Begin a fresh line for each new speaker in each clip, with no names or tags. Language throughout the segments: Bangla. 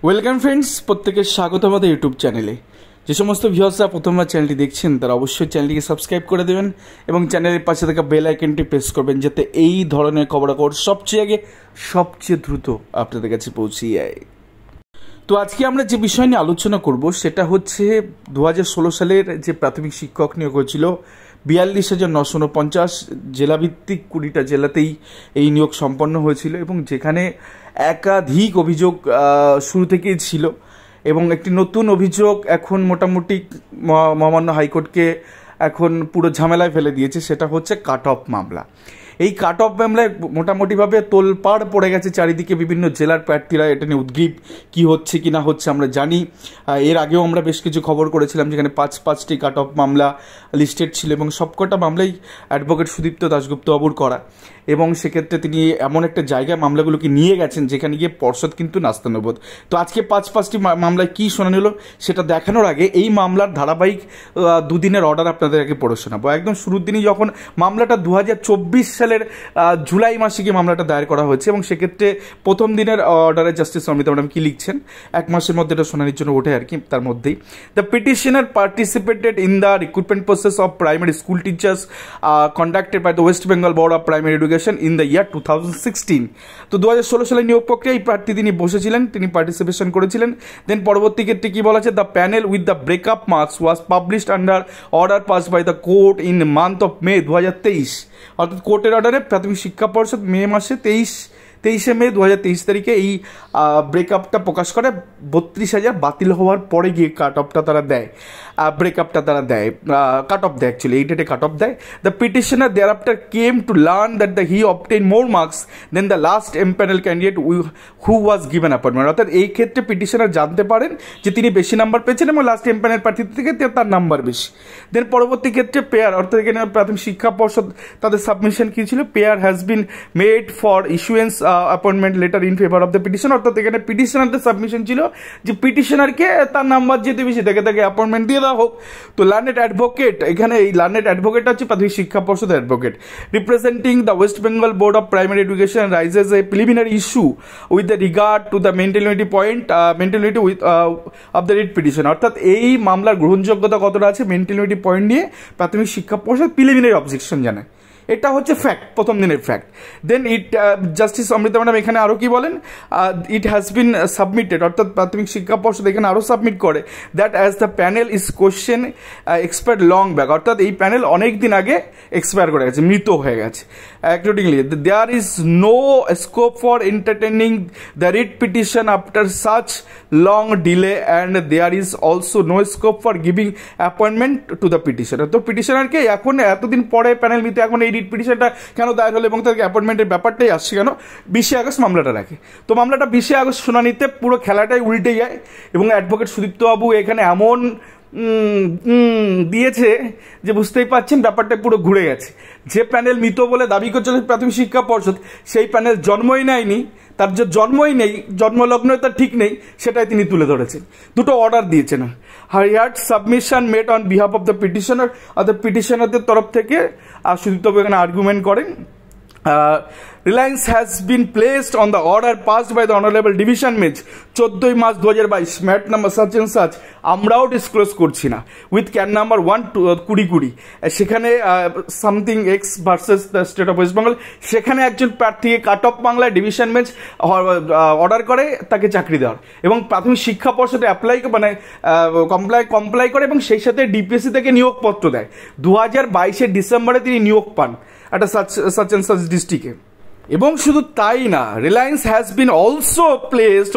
ওয়েলকাম ফ্রেন্ডস, প্রত্যেকের স্বাগত আমাদের ইউটিউব চ্যানেলে। যে সমস্ত ভিউয়ার্সরা প্রথমবার চ্যানেলটি দেখছেন তারা অবশ্যই চ্যানেলটিকে সাবস্ক্রাইব করে দেবেন এবং চ্যানেলের পাশে থাকা বেল আইকনটি প্রেস করবেন, যাতে এই ধরনের খবরাখবর সবচেয়ে আগে সবচেয়ে দ্রুত আপনাদের কাছে পৌঁছে যায়। তো আজকে আমরা যে বিষয় নিয়ে আলোচনা করব সেটা হচ্ছে 2016 সালের যে প্রাথমিক শিক্ষক নিয়োগ হয়েছিল 42,949 জেলাভিত্তিক 20টা জেলাতেই এই নিয়োগ সম্পন্ন হয়েছিল এবং যেখানে একাধিক অভিযোগ শুরু থেকেই ছিল এবং একটি নতুন অভিযোগ এখন মোটামুটি মহামান্য হাইকোর্টকে এখন পুরো ঝামেলায় ফেলে দিয়েছে, সেটা হচ্ছে কাট অফ মামলা। এই কাট অফ মামলায় মোটামুটিভাবে তোলপাড় পড়ে গেছে চারিদিকে, বিভিন্ন জেলার প্রার্থীরা এটা নিয়ে উদ্গ্রীব কী হচ্ছে কি না হচ্ছে আমরা জানি। এর আগেও আমরা বেশ কিছু খবর করেছিলাম যেখানে পাঁচটি কাট অফ মামলা লিস্টেড ছিল এবং সবকটা মামলাই অ্যাডভোকেট সুদীপ্ত দাশগুপ্ত বাবুর করা, এবং সেক্ষেত্রে তিনি এমন একটা জায়গায় মামলাগুলোকে নিয়ে গেছেন যেখানে গিয়ে পর্ষদ কিন্তু নাস্তানুবোধ। তো আজকে পাঁচটি মামলায় কী শোনানো হলো সেটা দেখানোর আগে এই মামলার ধারাবাহিক দুদিনের অর্ডার আপনাদের আগে পড়ে শোনাবো। একদম শুরুর দিনই যখন মামলাটা 2024 সালের জুলাই মাসে গিয়ে মামলাটা দায়ের করা হয়েছে এবং সেক্ষেত্রে প্রথম দিনের অর্ডারে জাস্টিস অমিতা ম্যাডাম কী লিখছেন, এক মাসের মধ্যে এটা শোনানোর জন্য ওঠে আর কি। তার মধ্যেই the petitioner participated in the recruitment process of primary school teachers conducted by the West Bengal board of primary education in the year 2016। তো 2016 সালে নিয়োগ প্রক্রিয়া এই প্রার্থী তিনি বসেছিলেন, তিনি পার্টিসিপেশন করেছিলেন। দেন পরবর্তী ক্ষেত্রে কী বলা আছে, the panel with the breakup marks was published under order pass by the court in month of May 2023। অর্থাৎ কোর্টের অর্ডারে প্রাথমিক শিক্ষা পর্ষদ মে মাসে 23শে মে 2023 তারিখে এই ব্রেকআপটা প্রকাশ করে। 32,000 বাতিল হওয়ার পরে গিয়ে কাট অফটা তারা দেয়, ব্রেকআপটা তারা দেয়, কাট অফ দেয়, অ্যাকচুয়ালি এই ডেটে কাট অফ দেয়। The petitioner there after came to learn that the he obtain more marks than the last empanel candidate who was given appointment. অর্থাৎ এই ক্ষেত্রে পিটিশনার জানতে পারেন যে তিনি বেশি নাম্বার পেয়েছেন এবং লাস্ট এমপ্যানেল প্রার্থী থেকে তার নাম্বার বেশি। দেন পরবর্তী ক্ষেত্রে পেয়ার, অর্থাৎ এখানে প্রাথমিক শিক্ষা পর্ষদ তাদের সাবমিশন কী ছিল, prayer has been made for issuance appointment letter in favour of the petition. অর্থাৎ এখানে পিটিশনারদের সাবমিশন ছিল যে পিটিশনারকে তার নাম্বার যেতে বেশি তাকে অ্যাপয়েন্টমেন্ট দিয়ে দেওয়া হোক। তো লার্নেড অ্যাডভোকেট, এখানে এই লার্নেড অ্যাডভোকেট হচ্ছে প্রাথমিক শিক্ষা পর্ষদের advocate, representing the West Bengal board of primary education rises A preliminary issue with the regard to the mentality point mentality with of the writ petition. অর্থাৎ এই মামলার গ্রহণযোগ্যতা কতটা আছে মেন্টালিটি পয়েন্ট নিয়ে প্রাথমিক শিক্ষা পর্ষদ প্রিলিমিনারি অবজেকশন জানায়। এটা হচ্ছে ফ্যাক্ট, প্রথম দিনের ফ্যাক্ট। দেন জাস্টিস অমৃতা ম্যাডাম এখানে আরও কি বলেন, ইট হ্যাজ বিন সাবমিটেড, অর্থাৎ প্রাথমিক শিক্ষা পর্ষদ এখানে আরও সাবমিট করে that as the panel is question expired long back. অর্থাৎ এই প্যানেল অনেক দিন আগে এক্সপায়ার করে গেছে, মৃত হয়ে গেছে। Accordingly there is no scope for entertaining the writ petition after such long delay and there is also no scope for giving appointment to the petitioner. তো পিটিশনারকে এখন এতদিন পরে প্যানেল মৃত, এখন এই পিটিশনটা কেন দায়ের হলো এবং তাদেরকে অ্যাপয়েন্টমেন্টের ব্যাপারটাই আসছে কেন, 20 আগস্ট মামলাটা রাখে। তো মামলাটা 20 আগস্ট শুনানিতে পুরো খেলাটাই উল্টে যায় এবং অ্যাডভোকেট সুদীপ্তবাবু এখানে এমন দিয়েছে যে বুঝতেই পারছেন ব্যাপারটা পুরো ঘুরে গেছে। যে প্যানেল মৃত বলে দাবি করছিল প্রাথমিক শিক্ষা পর্ষদ, সেই প্যানেল জন্মই নেয়নি, তার যে জন্মই নেই, জন্মলগ্ন তার ঠিক নেই, সেটাই তিনি তুলে ধরেছেন। দুটো অর্ডার দিয়েছেন, heard submission made on behalf of the petitioner, অর্থাৎ পিটিশনারদের তরফ থেকে সুদীপ্তবাবু এখানে আর্গুমেন্ট করেন। Reliance has been placed on the order passed by the Honorable Division Bench 14 March 2022 MAT number such and such, আমরাও ডিসক্লোজ করছি না, উইথ ক্যান নাম্বার 1-20 সেখানে something X versus the State of West Bengal, সেখানে একজন প্রার্থীকে কাট অফ বাংলায় ডিভিশন বেঞ্চ অর্ডার করে তাকে চাকরি দেওয়ার এবং প্রাথমিক শিক্ষা পর্ষদে কমপ্লাই করে এবং সেই সাথে ডিপিএসসি থেকে নিয়োগপত্র দেয়। 2022 ডিসেম্বরে তিনি নিয়োগ পান একটা সাচ এন্ড সাচ ডিস্ট্রিক্টে। এবং শুধু তাই না, Reliance has been also placed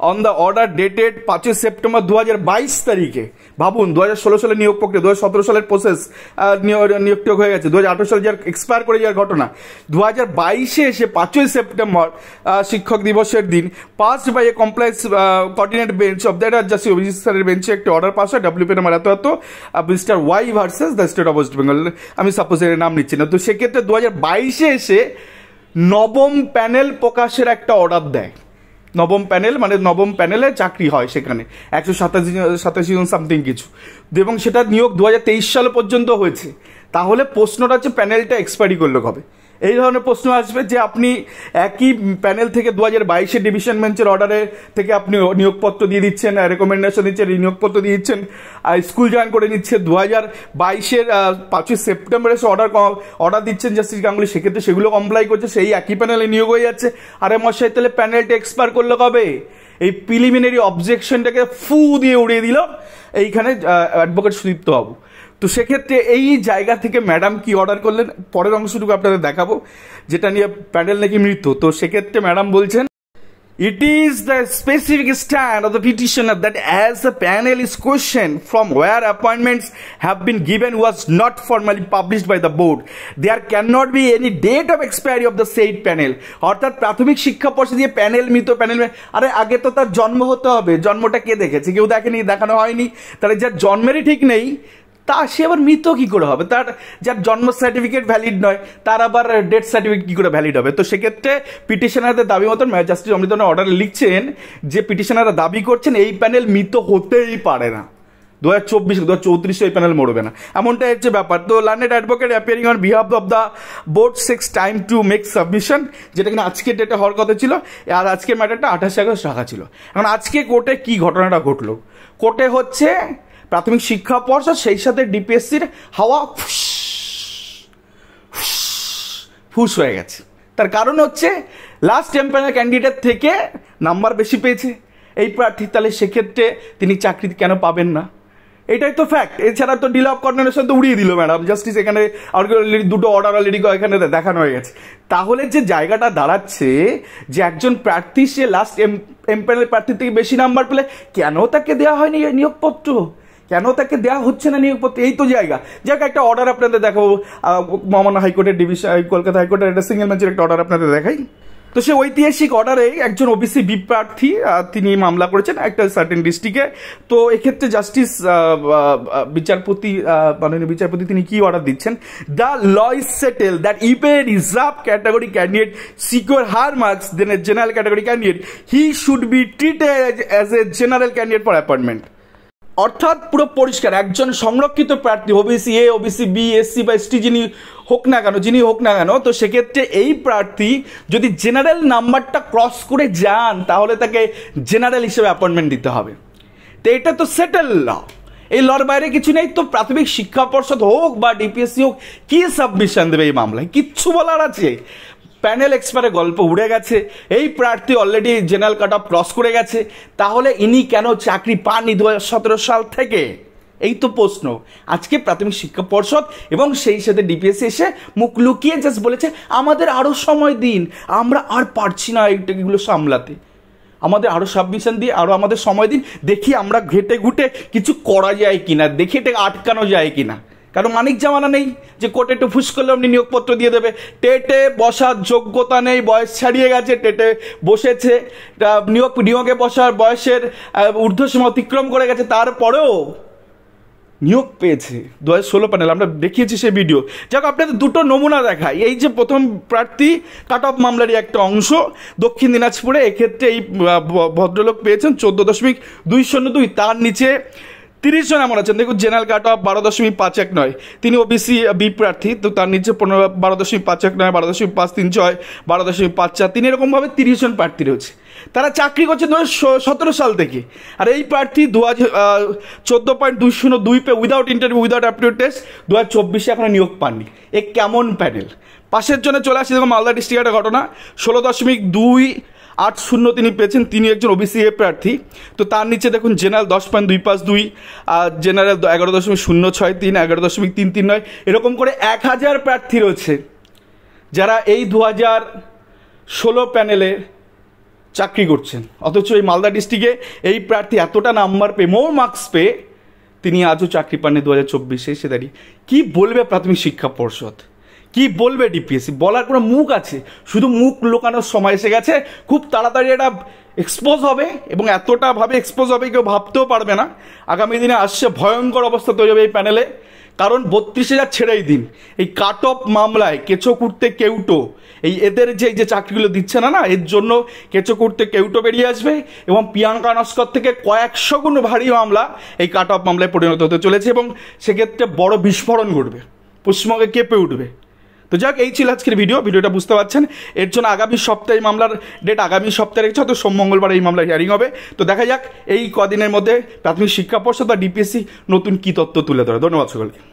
on the order dated 5 September 2022 তারিখে। ভাবুন 2016 সালে নিয়োগ প্রক্রিয়া, 2017 সালের প্রসেস নিয়োগ হয়ে গেছে, 2018 সালে যার এক্সপায়ার করে যাওয়ার ঘটনা, 2022 এসে 5 সেপ্টেম্বর শিক্ষক দিবসের দিন passed by a compliance coordinate bench of that justice Abhijit স্যারের বেঞ্চে একটি অর্ডার পাস হয়, ডব্লিউপি নাম্বার এত mister Y versus the State of West Bengal. আমি সাপোজ এর নাম নিচ্ছি না। তো সেক্ষেত্রে 2022 এসে নবম প্যানেল প্রকাশের একটা অর্ডার দেয়। নবম প্যানেল মানে নবম প্যানেলে চাকরি হয় সেখানে 187 জন সামথিং কিছু, এবং সেটা নিয়োগ 2023 সাল পর্যন্ত হয়েছে। তাহলে প্রশ্নটা হচ্ছে প্যানেলটা এক্সপায়ারি করলো কবে? এই ধরনের প্রশ্ন আসবে যে আপনি একই প্যানেল থেকে 2022-এর ডিভিশন বেঞ্চের অর্ডারে থেকে আপনি নিয়োগপত্র দিয়ে দিচ্ছেন, রেকমেন্ডেশন দিচ্ছেন, নিয়োগপত্র দিয়ে দিচ্ছেন, স্কুল জয়েন করে নিচ্ছে, 2022-এর 5ই সেপ্টেম্বর এসে অর্ডার দিচ্ছেন জাস্টিস গাঙ্গুলি, সেক্ষেত্রে সেগুলো কমপ্লাই করছে, সেই একই প্যানেলে নিয়োগ হয়ে যাচ্ছে। আরে মশাই, তাহলে প্যানেলটা এক্সপায়ার করলো কবে? এই প্রিলিমিনারি অবজেকশনটাকে ফু দিয়ে উড়িয়ে দিল এইখানে অ্যাডভোকেট সুদীপ্ত বাবু। তো সেক্ষেত্রে এই জায়গা থেকে ম্যাডাম কি অর্ডার করলেন পরের অংশটুকু আপনাদের দেখাবো, যেটা নিয়ে প্যানেল নাকি মৃত্যু। তো সেক্ষেত্রে ম্যাডাম বলছেন, it is the specific stand of the petitioner that as the panel is questioned from where appointments have been given was not formally published by the board, there cannot be any date of expiry of the said panel. অর্থাৎ প্রাথমিক শিক্ষা পর্ষদীয় প্যানেল মৃত প্যানেল, আরে আগে তো তার জন্ম হতে হবে, জন্মটা কে দেখেছে? কেউ দেখেনি, দেখানো হয়নি। তাহলে যার জন্মেরই ঠিক নেই তা সে আবার মৃত কি করে হবে? তার যার জন্ম সার্টিফিকেট ভ্যালিড নয় তার আবার ডেথ সার্টিফিকেট কি করে ভ্যালিড হবে? তো সেক্ষেত্রে পিটিশনারদের দাবি মতন জাস্টিস অমৃতনাথ অর্ডার লিখছেন যে পিটিশনাররা দাবি করছেন এই প্যানেল মৃত হতেই পারে না, 2034 এই প্যানেল মরবে না, এমনটাই হচ্ছে ব্যাপার। তো learned advocate appearing on behalf of the board six time to make submission, যেটা কিনা আজকের ডেটে হওয়ার কথা ছিল, আর আজকের ম্যাটারটা 28 আগস্ট রাখা ছিল। এখন আজকে কোর্টে কি ঘটনাটা ঘটলো? কোর্টে হচ্ছে প্রাথমিক শিক্ষা পর্ষদ সেই সাথে ডিপিএসসির হাওয়া ফুস হয়ে গেছে। তার কারণ হচ্ছে লাস্ট এমপ্যানেল ক্যান্ডিডেট থেকে নাম্বার বেশি পেয়েছে এই প্রার্থী, তাহলে সেক্ষেত্রে তিনি চাকরি কেন পাবেন না? এটাই তো ফ্যাক্ট। এছাড়া তো ডিলে অফ কর্ডিনেশন তো উড়িয়ে দিল ম্যাডাম জাস্টিস, এখানে দুটো অর্ডার অলরেডি এখানে দেখানো হয়ে গেছে। তাহলে যে জায়গাটা দাঁড়াচ্ছে যে একজন প্রার্থী সে লাস্ট এমপ্যানেল প্রার্থীর থেকে বেশি নাম্বার পেলে কেন তাকে দেওয়া হয়নি নিয়োগপত্র, কেন তাকে দেওয়া হচ্ছে না নিয়োগপত্র? এই তো জায়গা। যাক, একটা অর্ডার আপনাদের দেখাবো, মহামান্য হাইকোর্টের ডিভিশন, কলকাতা হাইকোর্টের একটা সিঙ্গেল বেঞ্চের একটা অর্ডার আপনাদের দেখাই। তো সে ঐতিহাসিক অর্ডারে একজন ওবিসি বি প্রার্থী তিনি মামলা করেছেন একটা সার্টেন ডিস্ট্রিক্টে। তো এক্ষেত্রে জাস্টিস মাননীয় বিচারপতি তিনি কি অর্ডার দিচ্ছেন? The law is settle that if a reserve category candidate secure higher marks then a general category candidate he should be treated as a general candidate for appointment. অর্থাৎ পুরো পরিষ্কার, একজন সংরক্ষিত প্রার্থী OBC A, OBC B, SC বা এসটি যিনি হোক না কেন, তো সেক্ষেত্রে এই প্রার্থী যদি জেনারেল নাম্বারটা ক্রস করে যান তাহলে তাকে জেনারেল হিসেবে অ্যাপয়েন্টমেন্ট দিতে হবে। তো এটা তো সেটেল ল, এই লর বাইরে কিছু নেই। তো প্রাথমিক শিক্ষা পর্ষদ হোক বা ডিপিএসসি হোক কি সাবমিশন দেবে এই মামলায়? কিচ্ছু বলার আছে? প্যানেল এক্সপায়ারে গল্প উড়ে গেছে, এই প্রার্থী already general cut off cross করে গেছে, তাহলে ইনি কেন চাকরি পাননি 2017 সাল থেকে? এই তো প্রশ্ন। আজকে প্রাথমিক শিক্ষা পর্ষদ এবং সেই সাথে ডিপিএসসি এসে মুখ লুকিয়ে জাস্ট বলেছে আমাদের আরও সময় দিন, আমরা আর পারছি না এগুলো সামলাতে, আমাদের আরও সাবমিশন দিয়ে আরও আমাদের সময় দিন, দেখি আমরা ঘেটে ঘুটে কিছু করা যায় কিনা, দেখি এটা আটকানো যায় কিনা। কারণ মানিক জামানা নেই যে কোর্টে একটু ফুস করলে আপনি নিয়োগপত্র দিয়ে দেবে। টেটে বসার যোগ্যতা নেই, বয়স ছাড়িয়ে গেছে, টেটে বসেছে, নিয়োগে বসার বয়সের ঊর্ধ্বসীমা অতিক্রম করে গেছে, তারপরেও নিয়োগ পেয়েছে 2016 প্যানেল, আমরা দেখিয়েছি সেই ভিডিও। যাক, আপনাদের দুটো নমুনা দেখায়। এই যে প্রথম প্রার্থী কাট অফ মামলারই একটা অংশ দক্ষিণ দিনাজপুরে, এক্ষেত্রে এই ভদ্রলোক পেয়েছেন 14.202, তার নিচে 30 জন এমন আছেন। দেখুন জেনারেল কাট অফ 12.519, তিনি ওবিসি বি প্রার্থী, তো তার নিচে 12.519, 12.536, 12.54, এরকমভাবে 30 জন প্রার্থী রয়েছে। তারা চাকরি করছে 2017 সাল থেকে। আর এই প্রার্থী 14.202 pay without interview, without aptitude test 2024 এখনো নিয়োগ পাননি। এ কেমন প্যানেল? পাশের জন্য চলে আসছে দেখুন মালদা ডিস্ট্রিক্টের ঘটনা, 16.280 তিনি পেয়েছেন, তিনি একজন ওবিসি এ প্রার্থী। তো তার নিচে দেখুন জেনারেল 10.252, জেনারেল 11.063, 11.339, এরকম করে 1000 প্রার্থী রয়েছে যারা এই 2016 প্যানেলে চাকরি করছেন। অথচ এই মালদা ডিস্ট্রিক্টে এই প্রার্থী এতটা নাম্বার পেয়ে, মোর মার্কস পেয়ে তিনি আজও চাকরি পাননি 2024 এসে দাঁড়িয়ে। কি বলবে প্রাথমিক শিক্ষা পর্ষদ, কি বলবে ডিপিএসসি? বলার কোনো মুখ আছে? শুধু মুখ লুকানোর সময় এসে গেছে। খুব তাড়াতাড়ি এটা এক্সপোজ হবে এবং এতটা ভাবে এক্সপোজ হবে কেউ ভাবতেও পারবে না। আগামী দিনে আসছে ভয়ঙ্কর অবস্থা তৈরি হবে এই প্যানেলে। কারণ 32,000 ছেড়েই দিন, এই কাট অফ মামলায় কেঁচো কুড়তে কেউটো, এই এদের যে চাকরিগুলো দিচ্ছে না এর জন্য কেঁচো কুড়তে কেউটো বেরিয়ে আসবে এবং প্রিয়াঙ্কা নস্কর থেকে কয়েকশো গুণ ভারী মামলা এই কাট অফ মামলায় পরিণত হতে চলেছে এবং সেক্ষেত্রে বড় বিস্ফোরণ ঘটবে, পশ্চিমবঙ্গে কেঁপে উঠবে। তো যাক, এই ছিল আজকের ভিডিওটা বুঝতে পারছেন। এর জন্য আগামী সপ্তাহে মামলার ডেট আগামী সপ্তাহে রেখেছে, হয়তো সোম মঙ্গলবার এই মামলার হিয়ারিং হবে। তো দেখা যাক এই কদিনের মধ্যে প্রাথমিক শিক্ষা পর্ষদ বা ডিপিএসসি নতুন কী তথ্য তুলে ধরে। ধন্যবাদ সকলকে।